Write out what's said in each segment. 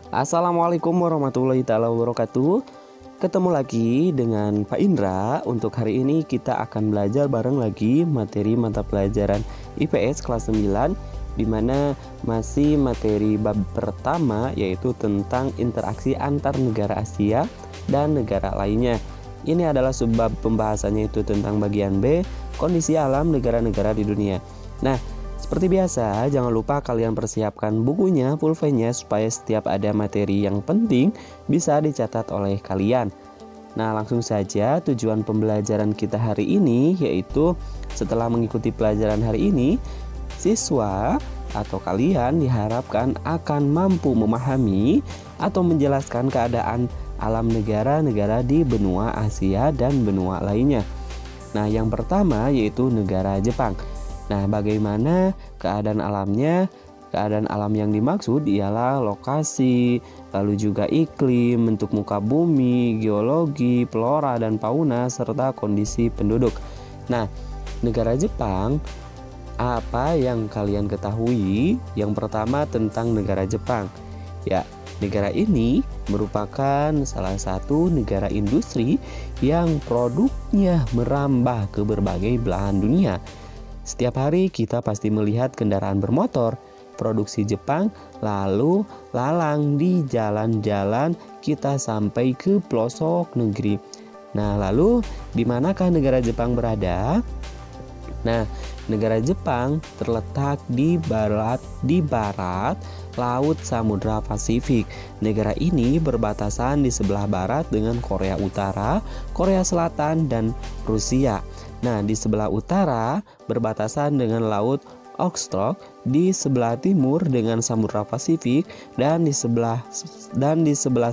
Assalamualaikum warahmatullahi taala wabarakatuh. Ketemu lagi dengan Pak Indra. Untuk hari ini kita akan belajar bareng lagi materi mata pelajaran IPS kelas 9, di mana masih materi bab pertama, yaitu tentang interaksi antar negara Asia dan negara lainnya. Ini adalah subbab pembahasannya, itu tentang bagian B, kondisi alam negara-negara di dunia. Nah, seperti biasa, jangan lupa kalian persiapkan bukunya, pulpennya, supaya setiap ada materi yang penting bisa dicatat oleh kalian. Nah, langsung saja tujuan pembelajaran kita hari ini, yaitu setelah mengikuti pelajaran hari ini, siswa atau kalian diharapkan akan mampu memahami atau menjelaskan keadaan alam negara-negara di benua Asia dan benua lainnya. Nah, yang pertama yaitu negara Jepang. Nah, bagaimana keadaan alamnya? Keadaan alam yang dimaksud ialah lokasi, lalu juga iklim, bentuk muka bumi, geologi, flora dan fauna, serta kondisi penduduk. Nah, negara Jepang, apa yang kalian ketahui? Yang pertama tentang negara Jepang. Ya, negara ini merupakan salah satu negara industri yang produknya merambah ke berbagai belahan dunia. Setiap hari kita pasti melihat kendaraan bermotor produksi Jepang lalu lalang di jalan-jalan kita sampai ke pelosok negeri. Nah, lalu di manakah negara Jepang berada? Nah, negara Jepang terletak di barat Laut Samudra Pasifik. Negara ini berbatasan di sebelah barat dengan Korea Utara, Korea Selatan, dan Rusia. Nah, di sebelah utara berbatasan dengan Laut Okhotsk, di sebelah timur dengan Samudra Pasifik, dan di sebelah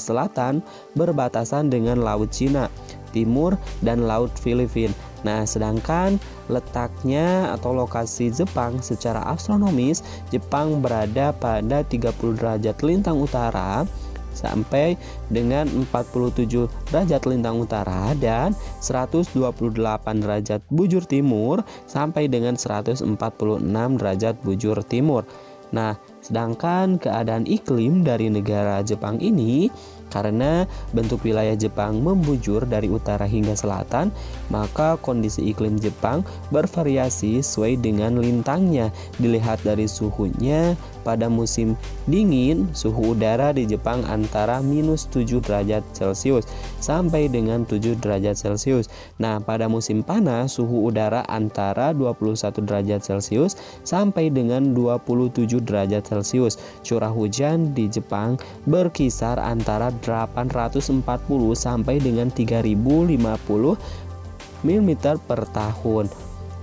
selatan berbatasan dengan Laut Cina Timur dan Laut Filipina. Nah, sedangkan letaknya atau lokasi Jepang secara astronomis, Jepang berada pada 30 derajat lintang utara sampai dengan 47 derajat lintang utara dan 128 derajat bujur timur sampai dengan 146 derajat bujur timur. Nah, sedangkan keadaan iklim dari negara Jepang ini, karena bentuk wilayah Jepang membujur dari utara hingga selatan, maka kondisi iklim Jepang bervariasi sesuai dengan lintangnya. Dilihat dari suhunya, pada musim dingin, suhu udara di Jepang antara -7 derajat Celcius sampai dengan 7 derajat Celcius. Nah, pada musim panas, suhu udara antara 21 derajat Celcius sampai dengan 27 derajat Celcius. Curah hujan di Jepang berkisar antara 840 sampai dengan 3050 mm per tahun.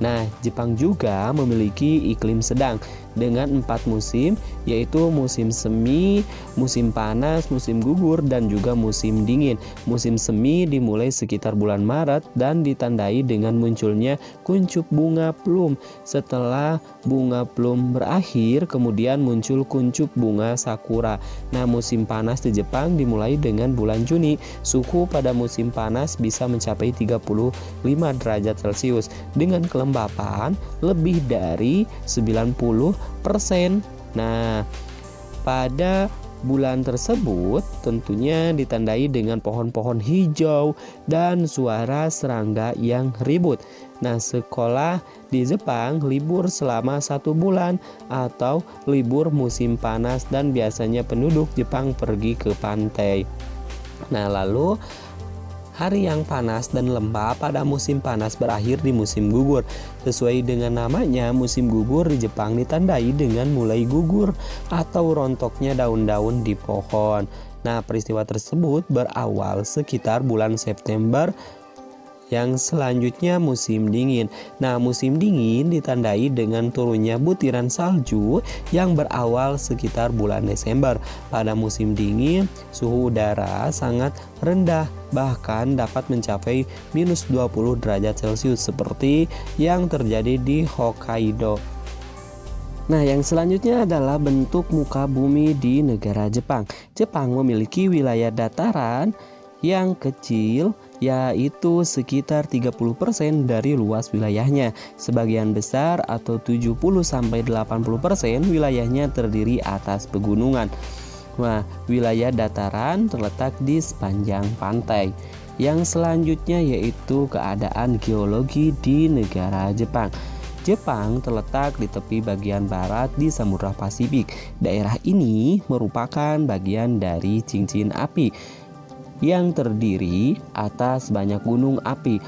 Nah, Jepang juga memiliki iklim sedang dengan 4 musim, yaitu musim semi, musim panas, musim gugur, dan juga musim dingin. Musim semi dimulai sekitar bulan Maret dan ditandai dengan munculnya kuncup bunga plum. Setelah bunga plum berakhir, kemudian muncul kuncup bunga sakura. Nah, musim panas di Jepang dimulai dengan bulan Juni. Suhu pada musim panas bisa mencapai 35 derajat Celcius dengan kelembapan lebih dari 90%. Nah, pada bulan tersebut tentunya ditandai dengan pohon-pohon hijau dan suara serangga yang ribut. Nah, sekolah di Jepang libur selama 1 bulan atau libur musim panas, dan biasanya penduduk Jepang pergi ke pantai. Nah, lalu hari yang panas dan lembab pada musim panas berakhir di musim gugur. Sesuai dengan namanya, musim gugur di Jepang ditandai dengan mulai gugur atau rontoknya daun-daun di pohon. Nah, peristiwa tersebut berawal sekitar bulan September. Yang selanjutnya musim dingin. Nah, musim dingin ditandai dengan turunnya butiran salju yang berawal sekitar bulan Desember. Pada musim dingin, suhu udara sangat rendah, bahkan dapat mencapai -20 derajat Celcius seperti yang terjadi di Hokkaido. Nah, yang selanjutnya adalah bentuk muka bumi di negara Jepang. Jepang memiliki wilayah dataran yang kecil, yaitu sekitar 30% dari luas wilayahnya. Sebagian besar atau 70-80% wilayahnya terdiri atas pegunungan. Nah, wilayah dataran terletak di sepanjang pantai. Yang selanjutnya yaitu keadaan geologi di negara Jepang. Jepang terletak di tepi bagian barat di Samudra Pasifik. Daerah ini merupakan bagian dari cincin api yang terdiri atas banyak gunung api.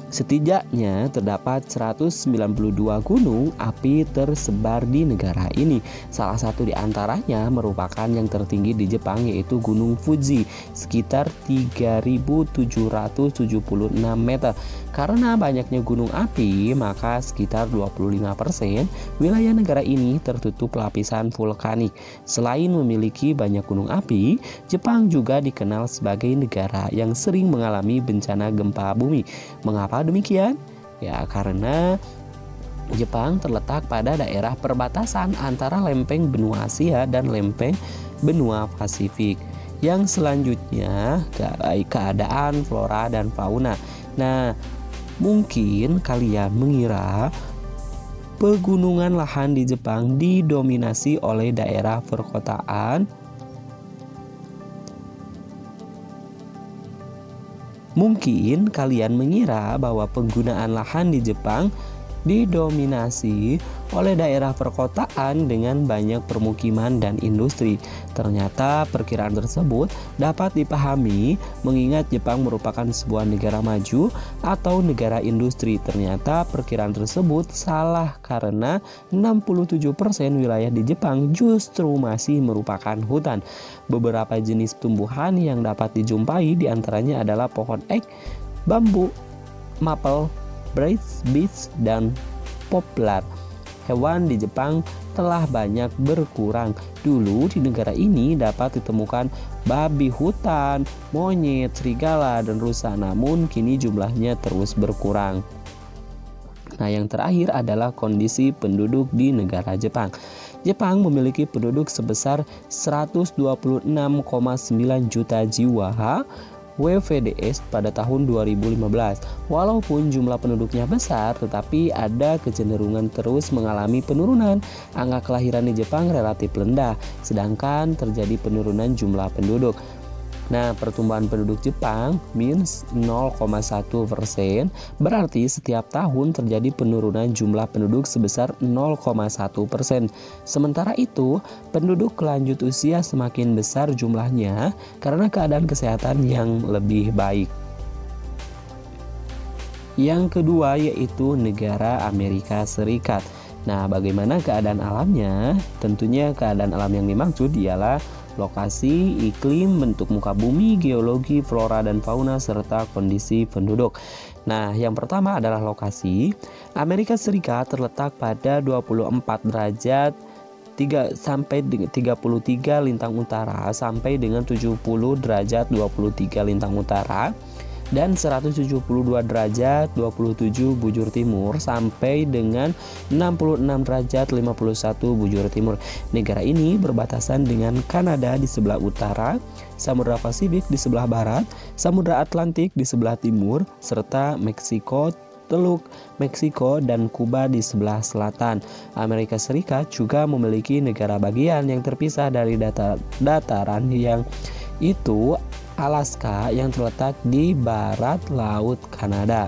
Setidaknya terdapat 192 gunung api tersebar di negara ini. Salah satu di antaranya merupakan yang tertinggi di Jepang, yaitu Gunung Fuji, sekitar 3.776 meter. Karena banyaknya gunung api, maka sekitar 25% wilayah negara ini tertutup lapisan vulkanik. Selain memiliki banyak gunung api, Jepang juga dikenal sebagai negara yang sering mengalami bencana gempa bumi. Mengapa demikian? Ya, karena Jepang terletak pada daerah perbatasan antara lempeng benua Asia dan lempeng benua Pasifik. Yang selanjutnya keadaan flora dan fauna. Nah, mungkin kalian mengira pegunungan lahan di Jepang didominasi oleh daerah perkotaan. Mungkin kalian mengira bahwa penggunaan lahan di Jepang didominasi oleh daerah perkotaan dengan banyak permukiman dan industri. Ternyata perkiraan tersebut dapat dipahami mengingat Jepang merupakan sebuah negara maju atau negara industri. Ternyata perkiraan tersebut salah karena 67% wilayah di Jepang justru masih merupakan hutan. Beberapa jenis tumbuhan yang dapat dijumpai diantaranya adalah pohon ek, bambu, maple, beech, dan poplar. Hewan di Jepang telah banyak berkurang. Dulu di negara ini dapat ditemukan babi hutan, monyet, serigala, dan rusa. Namun kini jumlahnya terus berkurang. Nah, yang terakhir adalah kondisi penduduk di negara Jepang. Jepang memiliki penduduk sebesar 126,9 juta jiwa WVDS pada tahun 2015. Walaupun jumlah penduduknya besar, tetapi ada kecenderungan terus mengalami penurunan. Angka kelahiran di Jepang relatif rendah, sedangkan terjadi penurunan jumlah penduduk. Nah, pertumbuhan penduduk Jepang minus 0,1%, berarti setiap tahun terjadi penurunan jumlah penduduk sebesar 0,1%. Sementara itu, penduduk lanjut usia semakin besar jumlahnya karena keadaan kesehatan yang lebih baik. Yang kedua yaitu negara Amerika Serikat. Nah, bagaimana keadaan alamnya? Tentunya keadaan alam yang dimaksud ialah lokasi, iklim, bentuk muka bumi, geologi, flora dan fauna, serta kondisi penduduk. Nah, yang pertama adalah lokasi. Amerika Serikat terletak pada 24 derajat 3 sampai 33 lintang utara sampai dengan 70 derajat 23 lintang utara dan 172 derajat 27 bujur timur sampai dengan 66 derajat 51 bujur timur. Negara ini berbatasan dengan Kanada di sebelah utara, Samudra Pasifik di sebelah barat, Samudra Atlantik di sebelah timur, serta Meksiko, Teluk Meksiko, dan Kuba di sebelah selatan. Amerika Serikat juga memiliki negara bagian yang terpisah dari dataran yang itu Alaska yang terletak di barat laut Kanada.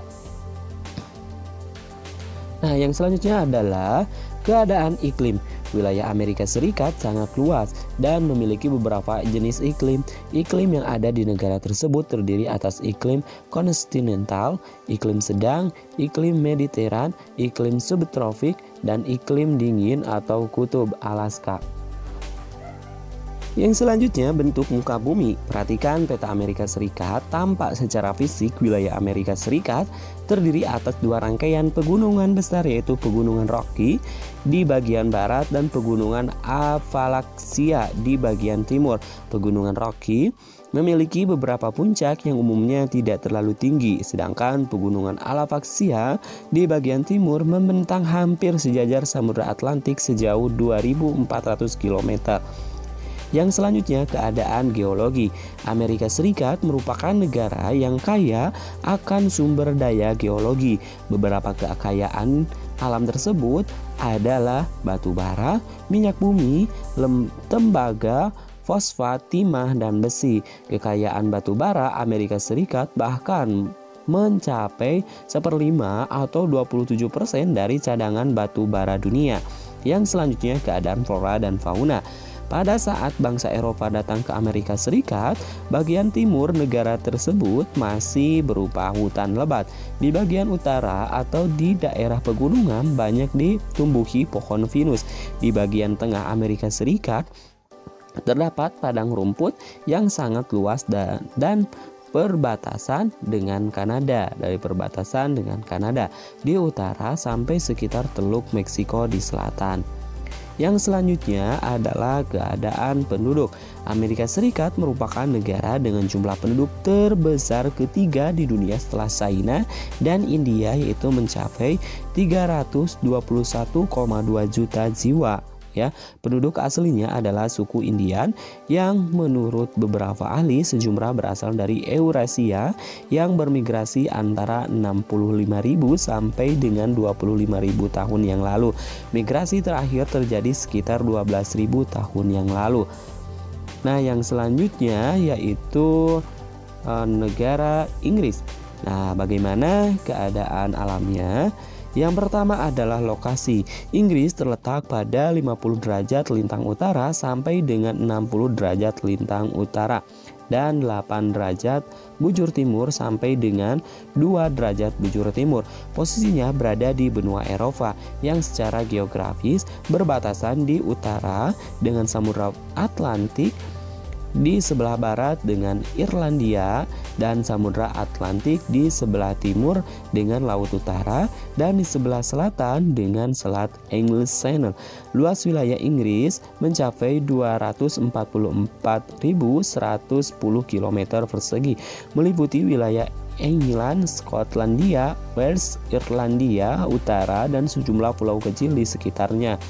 Nah, yang selanjutnya adalah keadaan iklim. Wilayah Amerika Serikat sangat luas dan memiliki beberapa jenis iklim. Iklim yang ada di negara tersebut terdiri atas iklim kontinental, iklim sedang, iklim mediteran, iklim subtropik, dan iklim dingin atau kutub Alaska. Yang selanjutnya bentuk muka bumi. Perhatikan peta Amerika Serikat. Tampak secara fisik wilayah Amerika Serikat terdiri atas dua rangkaian pegunungan besar, yaitu pegunungan Rocky di bagian barat dan pegunungan Appalachia di bagian timur. Pegunungan Rocky memiliki beberapa puncak yang umumnya tidak terlalu tinggi, sedangkan pegunungan Appalachia di bagian timur membentang hampir sejajar Samudra Atlantik sejauh 2.400 km. Yang selanjutnya keadaan geologi. Amerika Serikat merupakan negara yang kaya akan sumber daya geologi. Beberapa kekayaan alam tersebut adalah batu bara, minyak bumi, tembaga, fosfat, timah, dan besi. Kekayaan batu bara Amerika Serikat bahkan mencapai 1/5 atau 27% dari cadangan batu bara dunia. Yang selanjutnya keadaan flora dan fauna. Pada saat bangsa Eropa datang ke Amerika Serikat, bagian timur negara tersebut masih berupa hutan lebat. Di bagian utara atau di daerah pegunungan banyak ditumbuhi pohon pinus. Di bagian tengah Amerika Serikat terdapat padang rumput yang sangat luas dan perbatasan dengan Kanada. Dari perbatasan dengan Kanada di utara sampai sekitar Teluk Meksiko di selatan. Yang selanjutnya adalah keadaan penduduk. Amerika Serikat merupakan negara dengan jumlah penduduk terbesar ketiga di dunia setelah China dan India, yaitu mencapai 321,2 juta jiwa. Ya, penduduk aslinya adalah suku Indian yang menurut beberapa ahli sejumlah berasal dari Eurasia yang bermigrasi antara 65.000 sampai dengan 25.000 tahun yang lalu. Migrasi terakhir terjadi sekitar 12.000 tahun yang lalu. Nah, yang selanjutnya yaitu negara Inggris. Nah, bagaimana keadaan alamnya? Yang pertama adalah lokasi. Inggris terletak pada 50 derajat lintang utara sampai dengan 60 derajat lintang utara dan 8 derajat bujur timur sampai dengan 2 derajat bujur timur. Posisinya berada di benua Eropa yang secara geografis berbatasan di utara dengan Samudra Atlantik, di sebelah barat dengan Irlandia dan Samudra Atlantik di sebelah timur dengan Laut Utara dan di sebelah selatan dengan Selat English Channel. Luas wilayah Inggris mencapai 244.110 km persegi, meliputi wilayah England, Skotlandia, Wales, Irlandia Utara dan sejumlah pulau kecil di sekitarnya.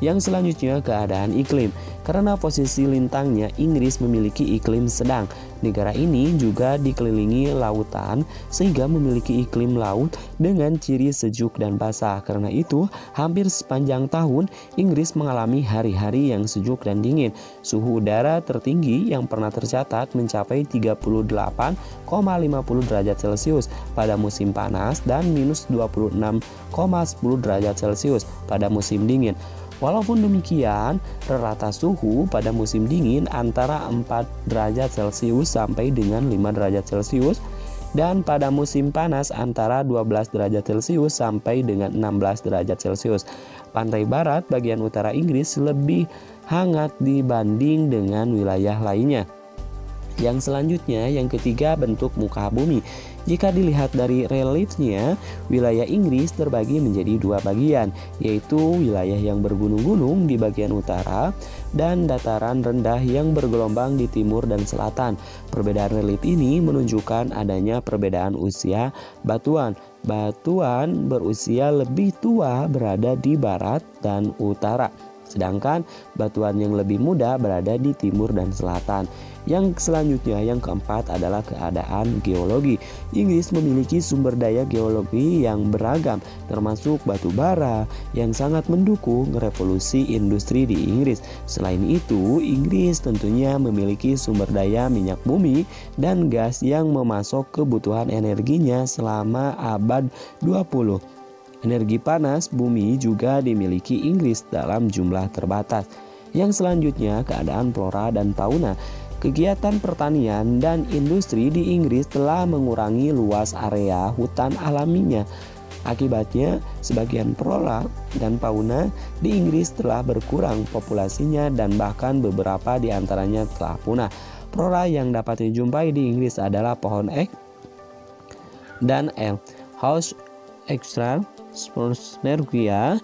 Yang selanjutnya keadaan iklim. Karena posisi lintangnya, Inggris memiliki iklim sedang. Negara ini juga dikelilingi lautan sehingga memiliki iklim laut dengan ciri sejuk dan basah. Karena itu, hampir sepanjang tahun Inggris mengalami hari-hari yang sejuk dan dingin. Suhu udara tertinggi yang pernah tercatat mencapai 38,50 derajat Celcius pada musim panas dan minus 26,10 derajat Celcius pada musim dingin. Walaupun demikian, rata suhu pada musim dingin antara 4 derajat Celcius sampai dengan 5 derajat Celcius dan pada musim panas antara 12 derajat Celcius sampai dengan 16 derajat Celcius. Pantai barat bagian utara Inggris lebih hangat dibanding dengan wilayah lainnya. Yang selanjutnya, yang ketiga, bentuk muka bumi. Jika dilihat dari reliefnya, wilayah Inggris terbagi menjadi dua bagian, yaitu wilayah yang bergunung-gunung di bagian utara dan dataran rendah yang bergelombang di timur dan selatan. Perbedaan relief ini menunjukkan adanya perbedaan usia batuan. Batuan berusia lebih tua berada di barat dan utara, sedangkan batuan yang lebih muda berada di timur dan selatan. Yang selanjutnya, yang keempat adalah keadaan geologi. Inggris memiliki sumber daya geologi yang beragam, termasuk batu bara yang sangat mendukung revolusi industri di Inggris. Selain itu, Inggris tentunya memiliki sumber daya minyak bumi dan gas yang memasok kebutuhan energinya selama abad 20. Energi panas bumi juga dimiliki Inggris dalam jumlah terbatas. Yang selanjutnya, keadaan flora dan fauna. Kegiatan pertanian dan industri di Inggris telah mengurangi luas area hutan alaminya. Akibatnya, sebagian flora dan fauna di Inggris telah berkurang populasinya dan bahkan beberapa di antaranya telah punah. Flora yang dapat dijumpai di Inggris adalah pohon ek dan el, house extra, Sponnergia,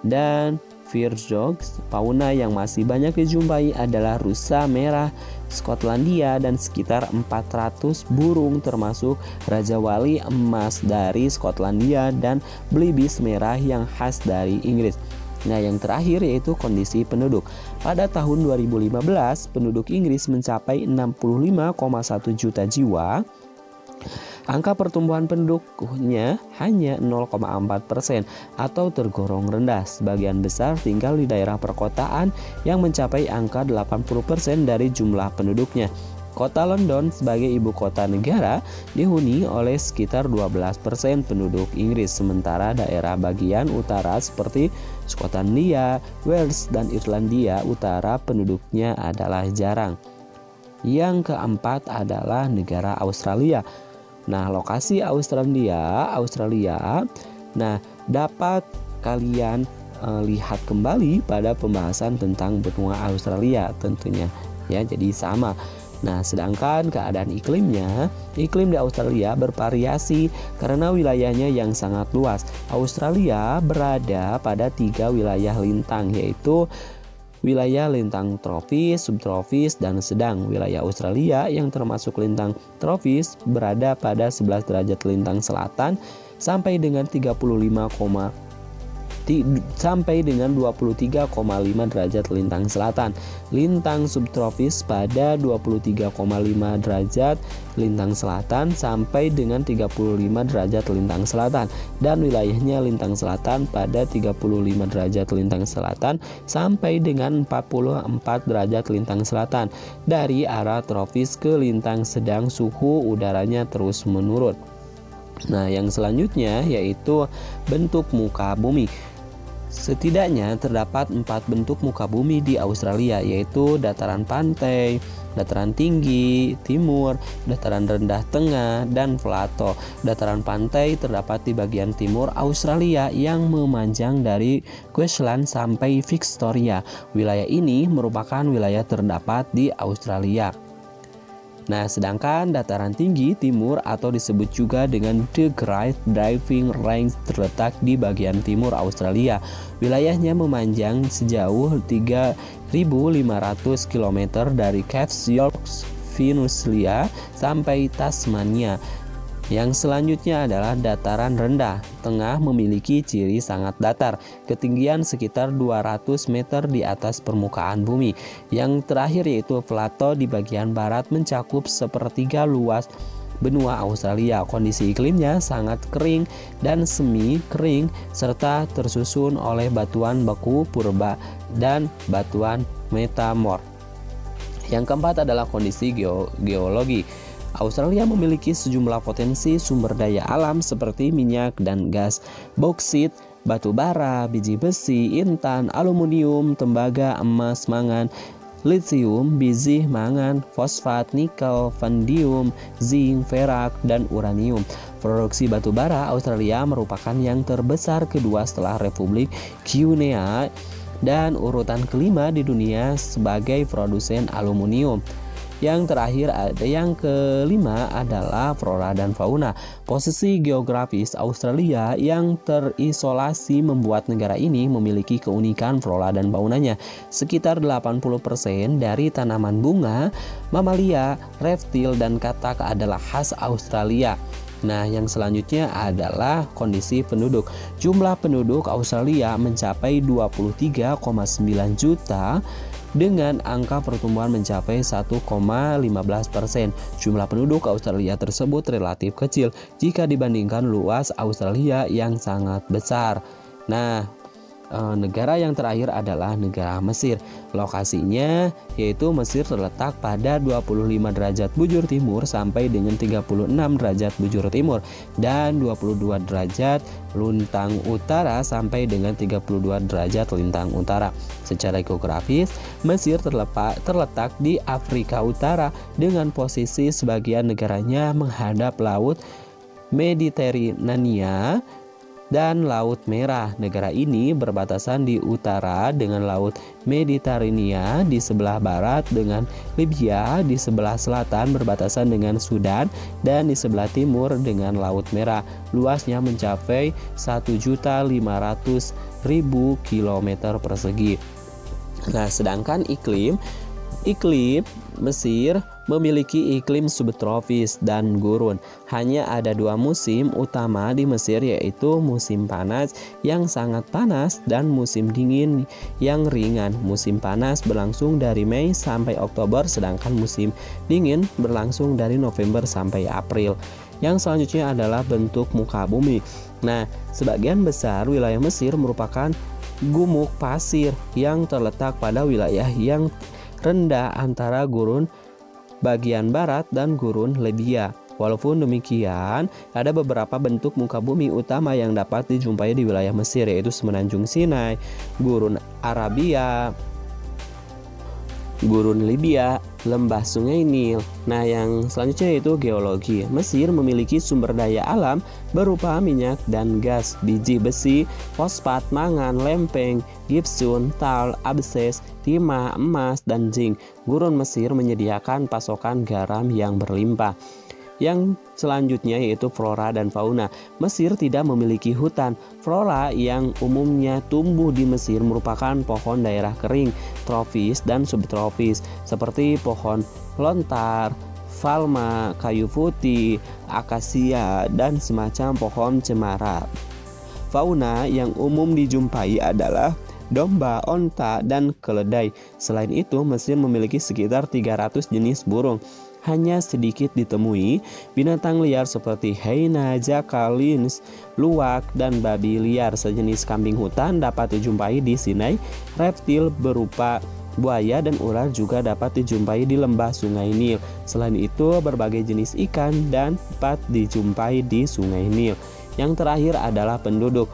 dan Firjogs. Fauna yang masih banyak dijumpai adalah rusa merah Skotlandia dan sekitar 400 burung termasuk Raja Wali emas dari Skotlandia dan belibis merah yang khas dari Inggris. Nah, yang terakhir yaitu kondisi penduduk. Pada tahun 2015, penduduk Inggris mencapai 65,1 juta jiwa. Angka pertumbuhan penduduknya hanya 0,4% atau tergolong rendah. Sebagian besar tinggal di daerah perkotaan yang mencapai angka 80% dari jumlah penduduknya. Kota London sebagai ibu kota negara dihuni oleh sekitar 12% penduduk Inggris, sementara daerah bagian utara seperti Skotlandia, Wales, dan Irlandia Utara penduduknya adalah jarang. Yang keempat adalah negara Australia. Nah, lokasi Australia, nah dapat kalian lihat kembali pada pembahasan tentang benua Australia tentunya ya, jadi sama. Nah, sedangkan keadaan iklimnya, iklim di Australia bervariasi karena wilayahnya yang sangat luas. Australia berada pada 3 wilayah lintang, yaitu wilayah lintang tropis, subtropis, dan sedang. Wilayah Australia yang termasuk lintang tropis berada pada 11 derajat lintang selatan sampai dengan 23,5 derajat lintang selatan. Lintang subtropis pada 23,5 derajat lintang selatan sampai dengan 35 derajat lintang selatan, dan wilayahnya lintang selatan pada 35 derajat lintang selatan sampai dengan 44 derajat lintang selatan. Dari arah tropis ke lintang sedang suhu udaranya terus menurun. Nah, yang selanjutnya yaitu bentuk muka bumi. Setidaknya terdapat 4 bentuk muka bumi di Australia, yaitu dataran pantai, dataran tinggi timur, dataran rendah tengah, dan plato. Dataran pantai terdapat di bagian timur Australia yang memanjang dari Queensland sampai Victoria. Wilayah ini merupakan wilayah terdapat di Australia. Nah, sedangkan dataran tinggi timur atau disebut juga dengan The Great Driving Range terletak di bagian timur Australia. Wilayahnya memanjang sejauh 3.500 km dari Cape York, Peninsula sampai Tasmania. Yang selanjutnya adalah dataran rendah tengah, memiliki ciri sangat datar, ketinggian sekitar 200 meter di atas permukaan bumi. Yang terakhir yaitu plato di bagian barat mencakup sepertiga luas benua Australia. Kondisi iklimnya sangat kering dan semi kering serta tersusun oleh batuan beku purba dan batuan metamorf. Yang keempat adalah kondisi geologi. Australia memiliki sejumlah potensi sumber daya alam seperti minyak dan gas, boksit, batu bara, biji besi, intan, aluminium, tembaga, emas, mangan, litium, biji mangan, fosfat, nikel, vanadium, zinc, perak, dan uranium. Produksi batu bara Australia merupakan yang terbesar kedua setelah Republik Guinea dan urutan kelima di dunia sebagai produsen aluminium. Yang terakhir yang kelima adalah flora dan fauna. Posisi geografis Australia yang terisolasi membuat negara ini memiliki keunikan flora dan faunanya. Sekitar 80% dari tanaman bunga, mamalia, reptil, dan katak adalah khas Australia. Nah, yang selanjutnya adalah kondisi penduduk. Jumlah penduduk Australia mencapai 23,9 juta dengan angka pertumbuhan mencapai 1,15%. Jumlah penduduk Australia tersebut relatif kecil jika dibandingkan luas Australia yang sangat besar. Nah, negara yang terakhir adalah negara Mesir. Lokasinya yaitu Mesir terletak pada 25 derajat bujur timur sampai dengan 36 derajat bujur timur dan 22 derajat lintang utara sampai dengan 32 derajat lintang utara. Secara geografis, Mesir terletak di Afrika Utara dengan posisi sebagian negaranya menghadap Laut Mediterania dan Laut Merah. Negara ini berbatasan di utara dengan Laut Mediterania, di sebelah barat dengan Libya, di sebelah selatan berbatasan dengan Sudan, dan di sebelah timur dengan Laut Merah. Luasnya mencapai 1.500.000 km persegi. Nah, sedangkan iklim Mesir memiliki iklim subtropis dan gurun. Hanya ada 2 musim utama di Mesir, yaitu musim panas yang sangat panas dan musim dingin yang ringan. Musim panas berlangsung dari Mei sampai Oktober, sedangkan musim dingin berlangsung dari November sampai April. Yang selanjutnya adalah bentuk muka bumi. Nah, sebagian besar wilayah Mesir merupakan gumuk pasir yang terletak pada wilayah yang rendah antara gurun bagian barat dan gurun Libya. Walaupun demikian, ada beberapa bentuk muka bumi utama yang dapat dijumpai di wilayah Mesir, yaitu Semenanjung Sinai, Gurun Arabia, Gurun Libya, lembah Sungai Nil. Nah, yang selanjutnya yaitu geologi. Mesir memiliki sumber daya alam berupa minyak dan gas, biji besi, fosfat, mangan, lempeng, gipsum, tal, abses, timah, emas, dan zinc. Gurun Mesir menyediakan pasokan garam yang berlimpah. Yang selanjutnya yaitu flora dan fauna. Mesir tidak memiliki hutan. Flora yang umumnya tumbuh di Mesir merupakan pohon daerah kering, tropis dan subtropis, seperti pohon lontar, palma, kayu putih, akasia, dan semacam pohon cemara. Fauna yang umum dijumpai adalah domba, onta, dan keledai. Selain itu, Mesir memiliki sekitar 300 jenis burung. Hanya sedikit ditemui binatang liar seperti hyena, jakal, lynx, luwak, dan babi liar. Sejenis kambing hutan dapat dijumpai di Sinai. Reptil berupa buaya dan ular juga dapat dijumpai di lembah Sungai Nil. Selain itu, berbagai jenis ikan dapat dijumpai di Sungai Nil. Yang terakhir adalah penduduk.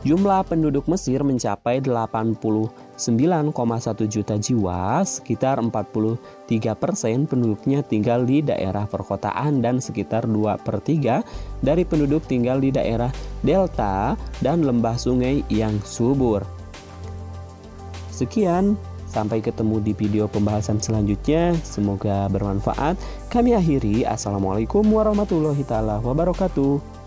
Jumlah penduduk Mesir mencapai 89,1 juta jiwa, sekitar 43% penduduknya tinggal di daerah perkotaan dan sekitar 2/3 dari penduduk tinggal di daerah delta dan lembah sungai yang subur. Sekian, sampai ketemu di video pembahasan selanjutnya, semoga bermanfaat. Kami akhiri, assalamualaikum warahmatullahi wabarakatuh.